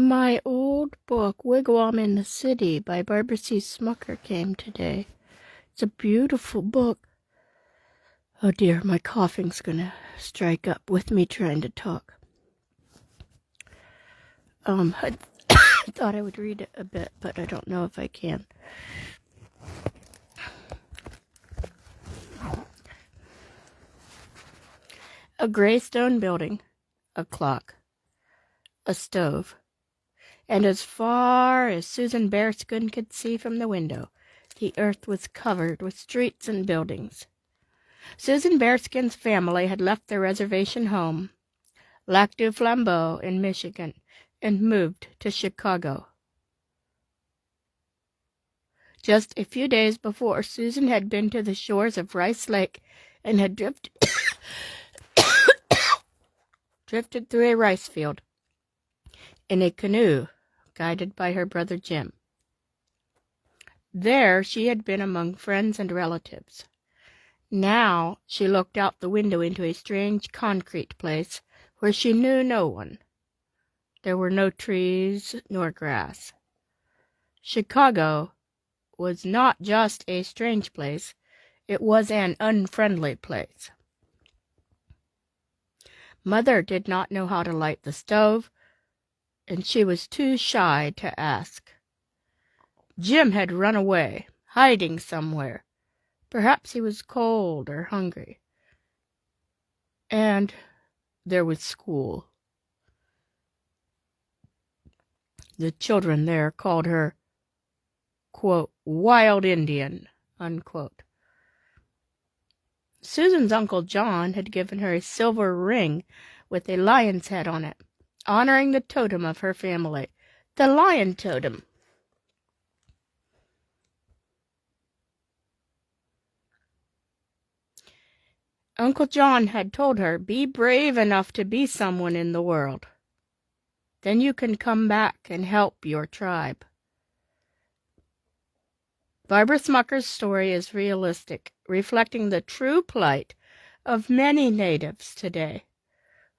My old book, Wigwam in the City by Barbara C. Smucker came today. It's a beautiful book. Oh dear, my coughing's gonna strike up with me trying to talk. I thought I would read it a bit, but I don't know if I can. A gray stone building, a clock, a stove, and as far as Susan Bearskin could see from the window, the earth was covered with streets and buildings. Susan Bearskin's family had left their reservation home, Lac du Flambeau in Michigan, and moved to Chicago. Just a few days before, Susan had been to the shores of Rice Lake and had drifted through a rice field in a canoe, guided by her brother Jim. There she had been among friends and relatives. Now she looked out the window into a strange concrete place where she knew no one. There were no trees nor grass. Chicago was not just a strange place, it was an unfriendly place. Mother did not know how to light the stove, and she was too shy to ask. Jim had run away, hiding somewhere. Perhaps he was cold or hungry. And there was school. The children there called her, quote, wild Indian, unquote. Susan's Uncle John had given her a silver ring with a lion's head on it, honoring the totem of her family, the lion totem. Uncle John had told her, be brave enough to be someone in the world. Then you can come back and help your tribe. Barbara Smucker's story is realistic, reflecting the true plight of many natives today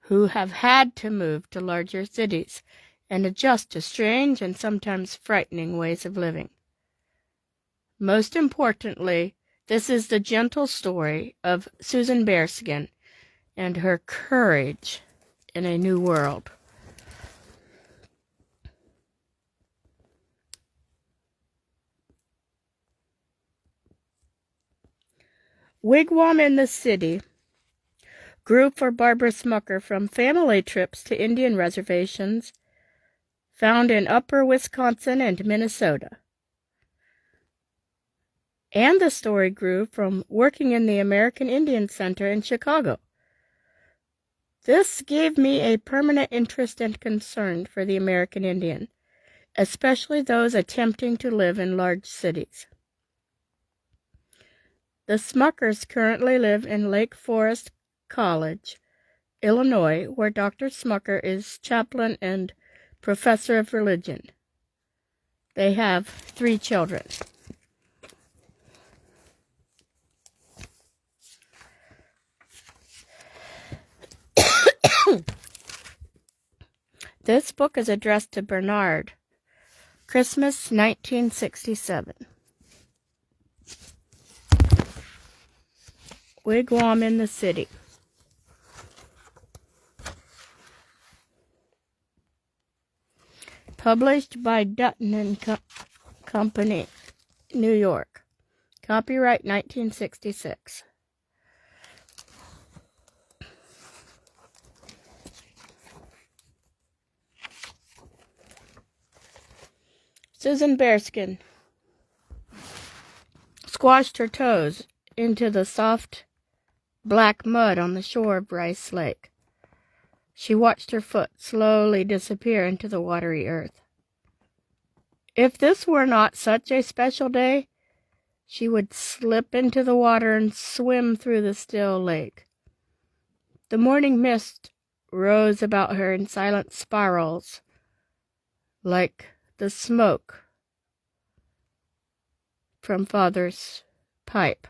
who have had to move to larger cities and adjust to strange and sometimes frightening ways of living. Most importantly, this is the gentle story of Susan Bearskin and her courage in a new world. Wigwam in the City grew for Barbara Smucker from family trips to Indian reservations found in upper Wisconsin and Minnesota. And the story grew from working in the American Indian Center in Chicago. This gave me a permanent interest and concern for the American Indian, especially those attempting to live in large cities. The Smuckers currently live in Lake Forest College, Illinois, where Dr. Smucker is chaplain and professor of religion. They have 3 children. This book is addressed to Bernard, Christmas 1967. Wigwam in the City. Published by Dutton and Company, New York. Copyright 1966. Susan Bearskin squashed her toes into the soft black mud on the shore of Rice Lake. She watched her foot slowly disappear into the watery earth. If this were not such a special day, she would slip into the water and swim through the still lake. The morning mist rose about her in silent spirals, like the smoke from Father's pipe.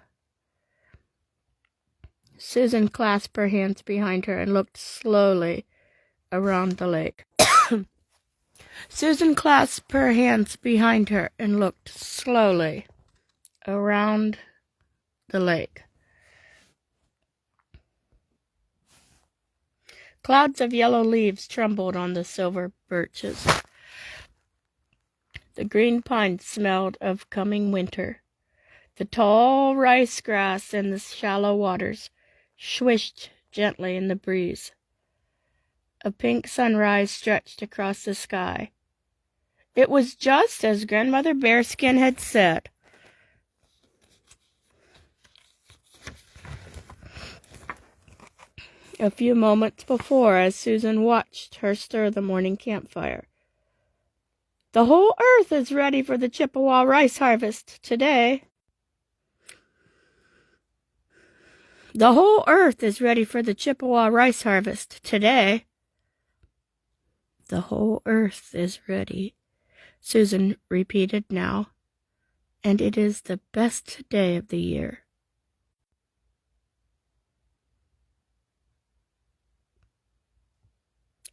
Susan clasped her hands behind her and looked slowly around the lake. Susan clasped her hands behind her and looked slowly around the lake. Clouds of yellow leaves trembled on the silver birches. The green pines smelled of coming winter. The tall rice grass in the shallow waters swished gently in the breeze. A pink sunrise stretched across the sky. It was just as Grandmother Bearskin had said. A few moments before, as Susan watched her stir the morning campfire. The whole earth is ready for the Chippewa rice harvest today. The whole earth is ready for the Chippewa rice harvest today. The whole earth is ready, Susan repeated now, and it is the best day of the year.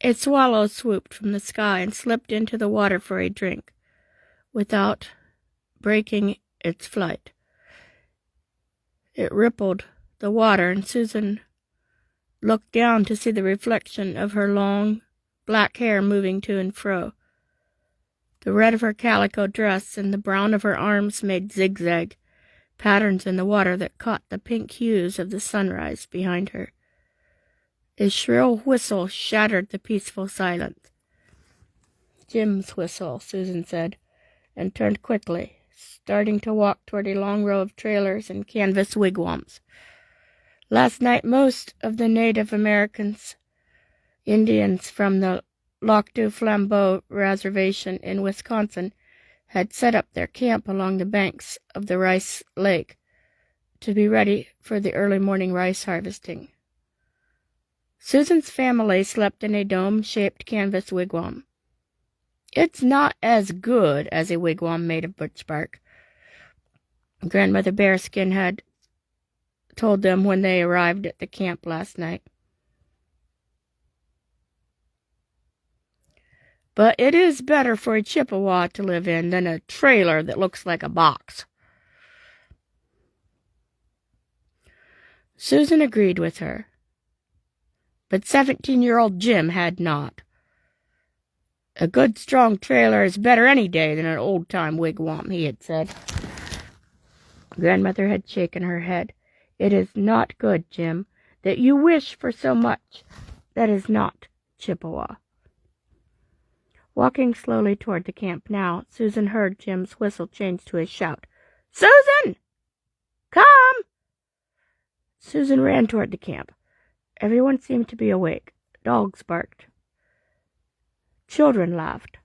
A swallow swooped from the sky and slipped into the water for a drink, without breaking its flight. It rippled the water, and Susan looked down to see the reflection of her long black hair moving to and fro. The red of her calico dress and the brown of her arms made zigzag patterns in the water that caught the pink hues of the sunrise behind her. A shrill whistle shattered the peaceful silence. Jim's whistle, Susan said, and turned quickly, starting to walk toward a long row of trailers and canvas wigwams. Last night, most of the Native Indians from the Lac du Flambeau Reservation in Wisconsin had set up their camp along the banks of the Rice Lake to be ready for the early morning rice harvesting. Susan's family slept in a dome-shaped canvas wigwam. It's not as good as a wigwam made of birch bark, Grandmother Bearskin had told them when they arrived at the camp last night. But it is better for a Chippewa to live in than a trailer that looks like a box. Susan agreed with her, but 17-year-old Jim had not. A good, strong trailer is better any day than an old-time wigwam, he had said. Grandmother had shaken her head. It is not good, Jim, that you wish for so much that is not Chippewa. Walking slowly toward the camp now, Susan heard Jim's whistle change to a shout. Susan! Come! Susan ran toward the camp. Everyone seemed to be awake. Dogs barked. Children laughed.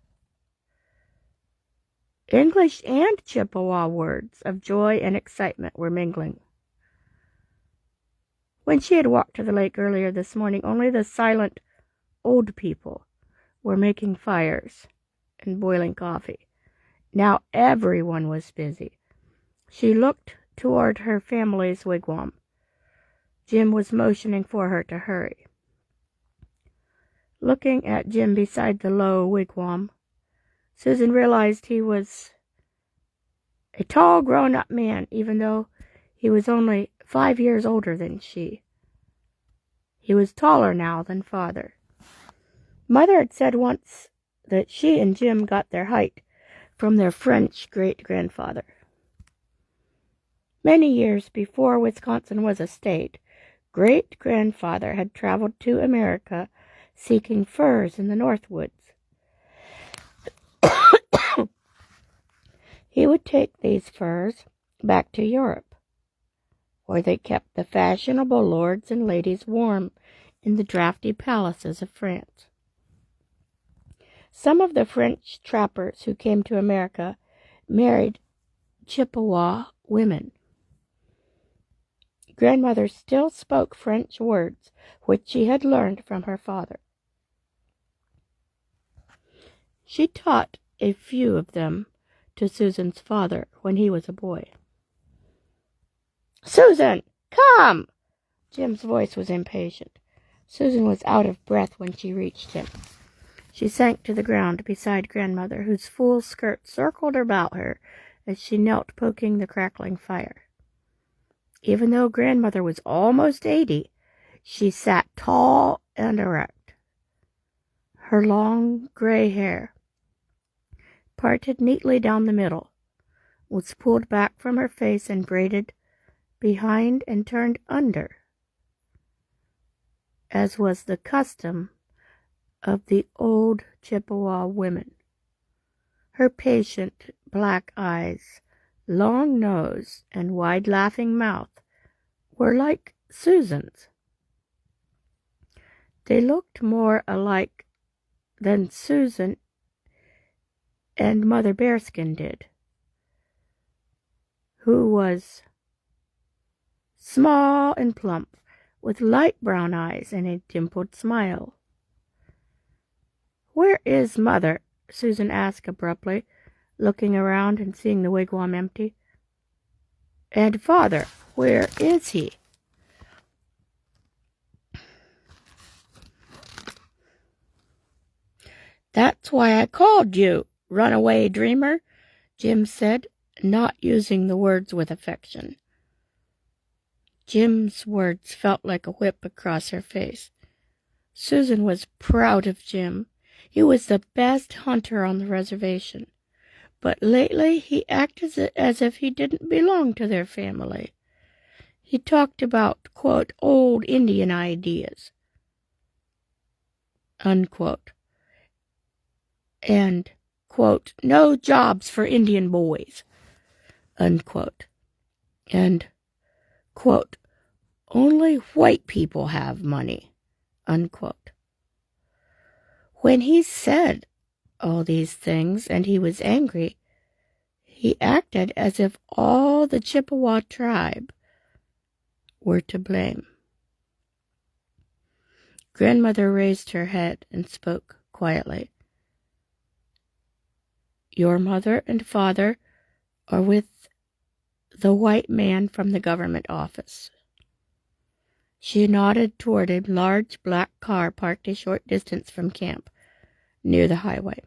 English and Chippewa words of joy and excitement were mingling. When she had walked to the lake earlier this morning, only the silent old people were making fires and boiling coffee. Now everyone was busy. She looked toward her family's wigwam. Jim was motioning for her to hurry. Looking at Jim beside the low wigwam, Susan realized he was a tall, grown-up man, even though he was only 5 years older than she. He was taller now than Father. Mother had said once that she and Jim got their height from their French great-grandfather. Many years before Wisconsin was a state, great-grandfather had traveled to America seeking furs in the North Woods. He would take these furs back to Europe, where they kept the fashionable lords and ladies warm in the drafty palaces of France. Some of the French trappers who came to America married Chippewa women. Grandmother still spoke French words, which she had learned from her father. She taught a few of them to Susan's father when he was a boy. Susan, come! Jim's voice was impatient. Susan was out of breath when she reached him. She sank to the ground beside Grandmother, whose full skirt circled about her as she knelt poking the crackling fire. Even though Grandmother was almost 80, she sat tall and erect. Her long gray hair, parted neatly down the middle, was pulled back from her face and braided behind and turned under, as was the custom of the old Chippewa women. Her patient black eyes, long nose, and wide laughing mouth were like Susan's. They looked more alike than Susan and Mother Bearskin did, who was small and plump, with light brown eyes and a dimpled smile. "Where is Mother?" Susan asked abruptly, looking around and seeing the wigwam empty. "And Father, where is he?" "That's why I called you, runaway dreamer," Jim said, not using the words with affection. Jim's words felt like a whip across her face. Susan was proud of Jim. He was the best hunter on the reservation, but lately he acted as if he didn't belong to their family. He talked about, quote, old Indian ideas, unquote, and, quote, no jobs for Indian boys, unquote, and, quote, only white people have money, unquote. When he said all these things and he was angry, he acted as if all the Chippewa tribe were to blame. Grandmother raised her head and spoke quietly. "Your mother and father are with the white man from the government office." She nodded toward a large black car parked a short distance from camp, near the highway.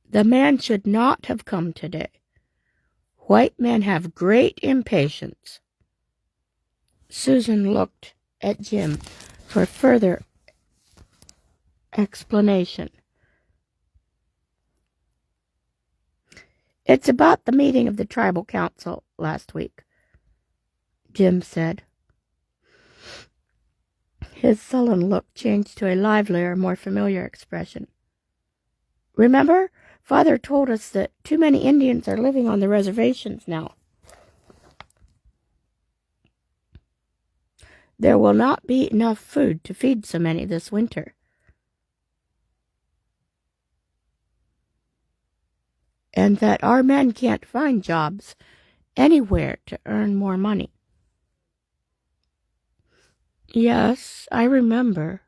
"The man should not have come today. White men have great impatience." Susan looked at Jim for further explanation. "It's about the meeting of the tribal council last week," Jim said. His sullen look changed to a livelier, more familiar expression. "Remember, Father told us that too many Indians are living on the reservations now. There will not be enough food to feed so many this winter. And that our men can't find jobs anywhere to earn more money." "Yes, I remember."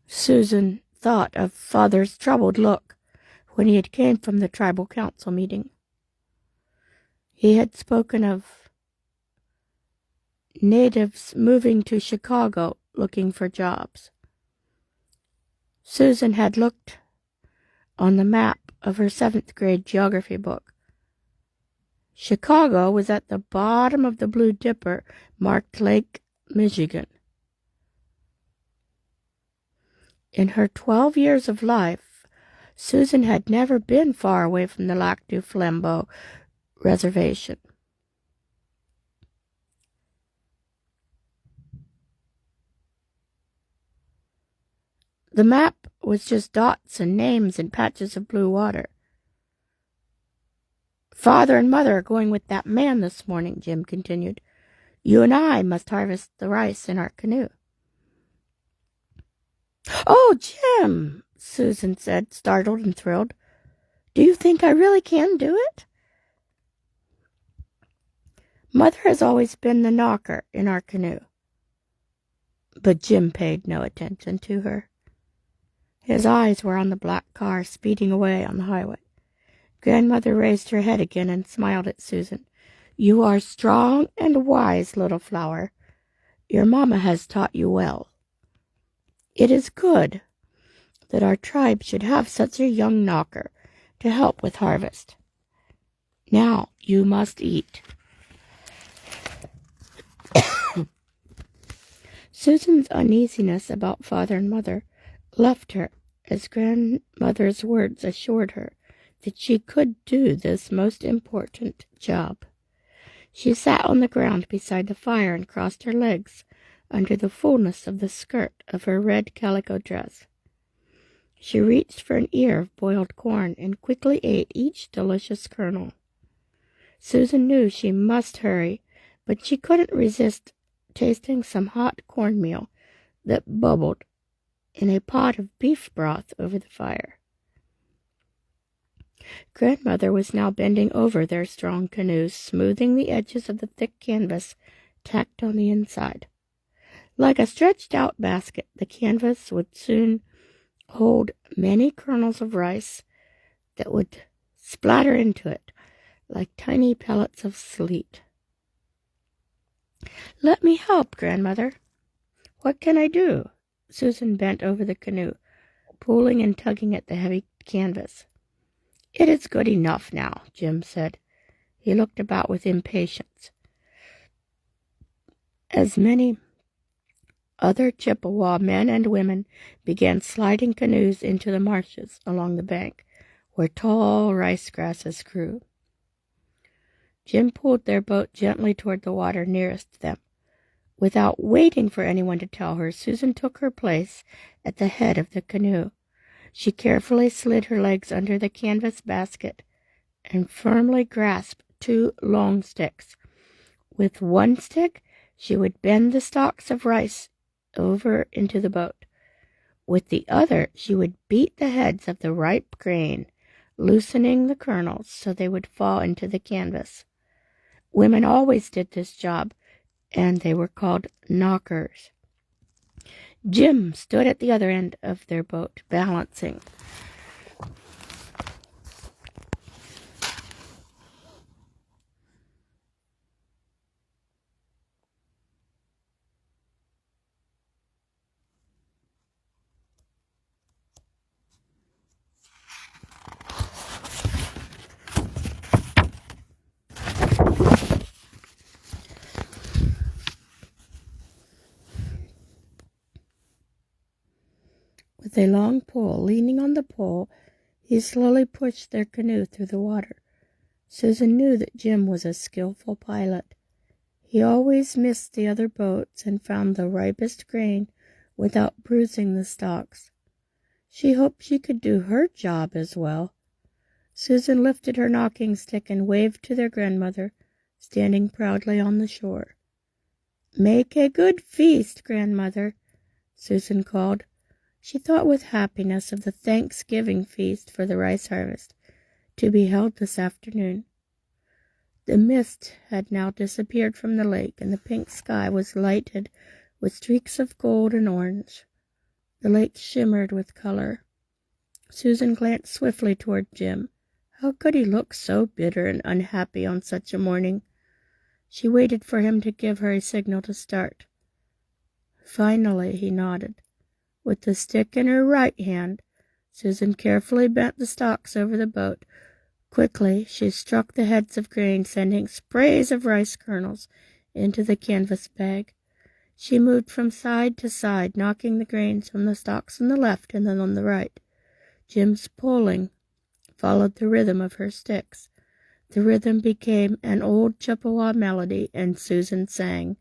Susan thought of Father's troubled look when he had came from the tribal council meeting. He had spoken of natives moving to Chicago looking for jobs. Susan had looked on the map of her 7th grade geography book. Chicago was at the bottom of the Blue Dipper, marked Lake Michigan. In her 12 years of life, Susan had never been far away from the Lac du Flambeau reservation. The map was just dots and names and patches of blue water. "Father and Mother are going with that man this morning," Jim continued. "You and I must harvest the rice in our canoe." "Oh, Jim," Susan said, startled and thrilled. "Do you think I really can do it?" "Mother has always been the knocker in our canoe." But Jim paid no attention to her. His eyes were on the black car speeding away on the highway. Grandmother raised her head again and smiled at Susan. "You are strong and wise, little flower. Your mamma has taught you well." It is good that our tribe should have such a young knocker to help with harvest. Now you must eat." Susan's uneasiness about father and mother left her as grandmother's words assured her that she could do this most important job. She sat on the ground beside the fire and crossed her legs under the fullness of the skirt of her red calico dress. She reached for an ear of boiled corn and quickly ate each delicious kernel. Susan knew she must hurry, but she couldn't resist tasting some hot cornmeal that bubbled in a pot of beef broth over the fire. Grandmother was now bending over their strong canoe, smoothing the edges of the thick canvas tacked on the inside. Like a stretched-out basket, the canvas would soon hold many kernels of rice that would splatter into it like tiny pellets of sleet. "Let me help, Grandmother. What can I do?" Susan bent over the canoe, pulling and tugging at the heavy canvas. "It is good enough now," Jim said. He looked about with impatience. As many other Chippewa men and women began sliding canoes into the marshes along the bank, where tall rice grasses grew. Jim pulled their boat gently toward the water nearest them. Without waiting for anyone to tell her, Susan took her place at the head of the canoe. She carefully slid her legs under the canvas basket and firmly grasped 2 long sticks. With one stick, she would bend the stalks of rice over into the boat. With the other, she would beat the heads of the ripe grain, loosening the kernels so they would fall into the canvas. Women always did this job, and they were called knockers. Jim stood at the other end of their boat, balancing. With a long pole, leaning on the pole, he slowly pushed their canoe through the water. Susan knew that Jim was a skillful pilot. He always missed the other boats and found the ripest grain without bruising the stalks. She hoped she could do her job as well. Susan lifted her knocking stick and waved to their grandmother, standing proudly on the shore. "Make a good feast, Grandmother," Susan called. She thought with happiness of the Thanksgiving feast for the rice harvest, to be held this afternoon. The mist had now disappeared from the lake, and the pink sky was lighted with streaks of gold and orange. The lake shimmered with color. Susan glanced swiftly toward Jim. How could he look so bitter and unhappy on such a morning? She waited for him to give her a signal to start. Finally he nodded. With the stick in her right hand, Susan carefully bent the stalks over the boat. Quickly she struck the heads of grain, sending sprays of rice kernels into the canvas bag. She moved from side to side, knocking the grains from the stalks on the left and then on the right. Jim's pulling followed the rhythm of her sticks. The rhythm became an old Chippewa melody, and Susan sang.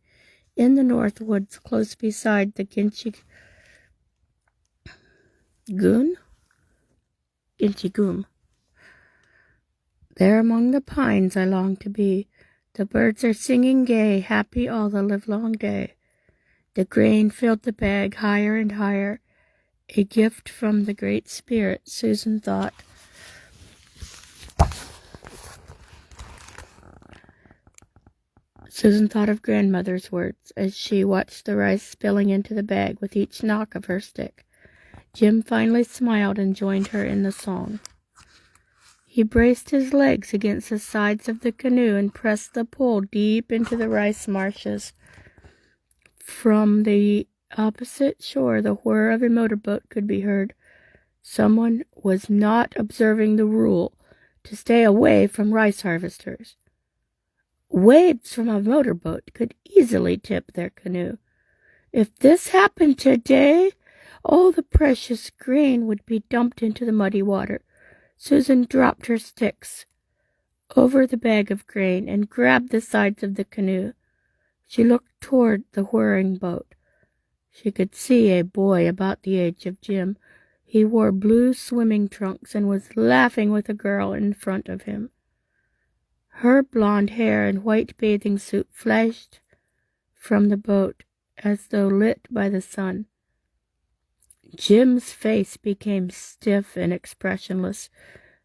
In the north woods, close beside the Ginchigum. There among the pines I long to be. The birds are singing gay, happy all the livelong day. The grain filled the bag higher and higher. A gift from the Great Spirit, Susan thought. Susan thought of grandmother's words as she watched the rice spilling into the bag with each knock of her stick. Jim finally smiled and joined her in the song. He braced his legs against the sides of the canoe and pressed the pole deep into the rice marshes. From the Opposite shore, the whir of a motorboat could be heard. Someone was not observing the rule to stay away from rice harvesters. Waves from a motorboat could easily tip their canoe. If this happened today, all the precious grain would be dumped into the muddy water. Susan dropped her sticks over the bag of grain and grabbed the sides of the canoe. She looked toward the whirring boat. She could see a boy about the age of Jim. He wore blue swimming trunks and was laughing with a girl in front of him. Her blonde hair and white bathing suit flashed from the boat as though lit by the sun. Jim's face became stiff and expressionless.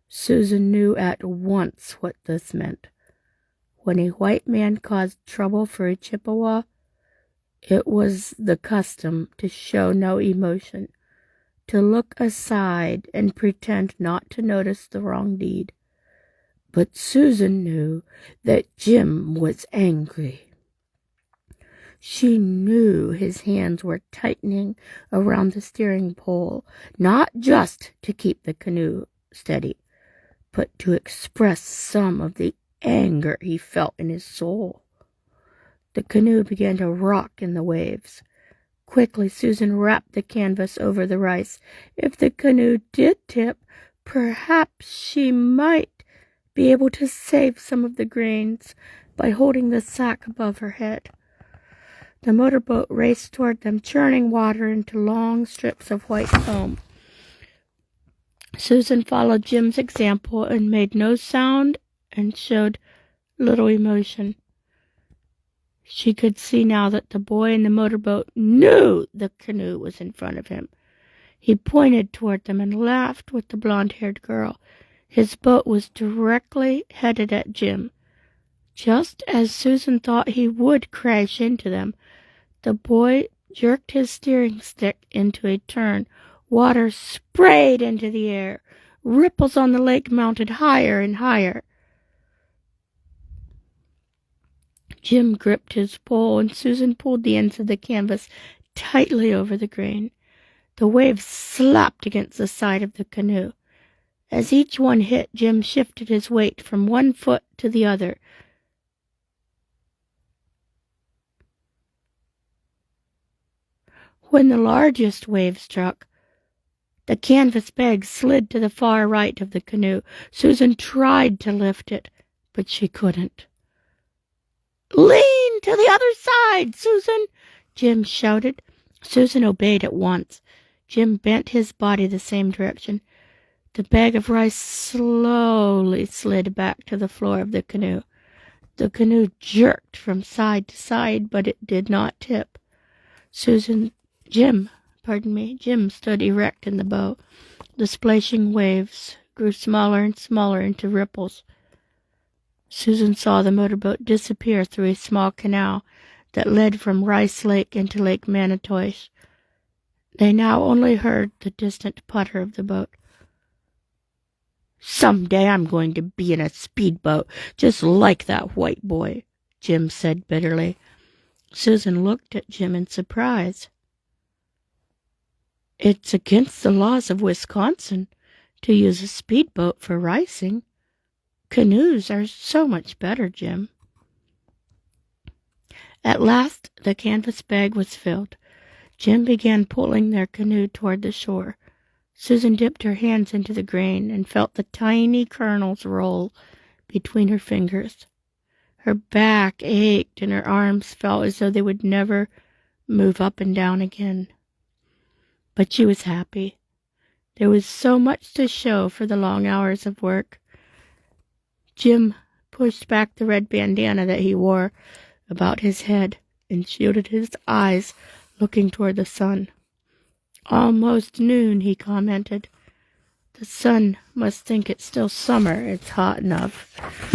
Susan knew at once what this meant. When a white man caused trouble for a Chippewa, it was the custom to show no emotion, to look aside and pretend not to notice the wrong deed. But Susan knew that Jim was angry. She knew his hands were tightening around the steering pole, not just to keep the canoe steady, but to express some of the anger he felt in his soul. The canoe began to rock in the waves. Quickly, Susan wrapped the canvas over the rice. If the canoe did tip, perhaps she might be able to save some of the grains by holding the sack above her head. The motorboat raced toward them, churning water into long strips of white foam. Susan followed Jim's example and made no sound and showed little emotion. She could see now that the boy in the motorboat knew the canoe was in front of him. He pointed toward them and laughed with the blonde-haired girl. His boat was directly headed at Jim. Just as Susan thought he would crash into them, the boy jerked his steering stick into a turn. Water sprayed into the air. Ripples on the lake mounted higher and higher. Jim gripped his pole, and Susan pulled the ends of the canvas tightly over the grain. The waves slapped against the side of the canoe. As each one hit, Jim shifted his weight from one foot to the other. When the largest wave struck, the canvas bag slid to the far right of the canoe. Susan tried to lift it, but she couldn't. "Lean to the other side, Susan!" Jim shouted. Susan obeyed at once. Jim bent his body the same direction. The bag of rice slowly slid back to the floor of the canoe. The canoe jerked from side to side, but it did not tip. Jim stood erect in the boat. The splashing waves grew smaller and smaller into ripples. Susan saw the motorboat disappear through a small canal that led from Rice Lake into Lake Manitois. They now only heard the distant putter of the boat. "Someday I'm going to be in a speedboat just like that white boy," Jim said bitterly. Susan looked at Jim in surprise. "It's against the laws of Wisconsin to use a speedboat for ricing. Canoes are so much better, Jim." At last the canvas bag was filled. Jim began pulling their canoe toward the shore. Susan dipped her hands into the grain and felt the tiny kernels roll between her fingers. Her back ached and her arms felt as though they would never move up and down again. But she was happy. There was so much to show for the long hours of work. Jim pushed back the red bandana that he wore about his head and shielded his eyes, looking toward the sun. "Almost noon," he commented. "The sun must think it's still summer. It's hot enough."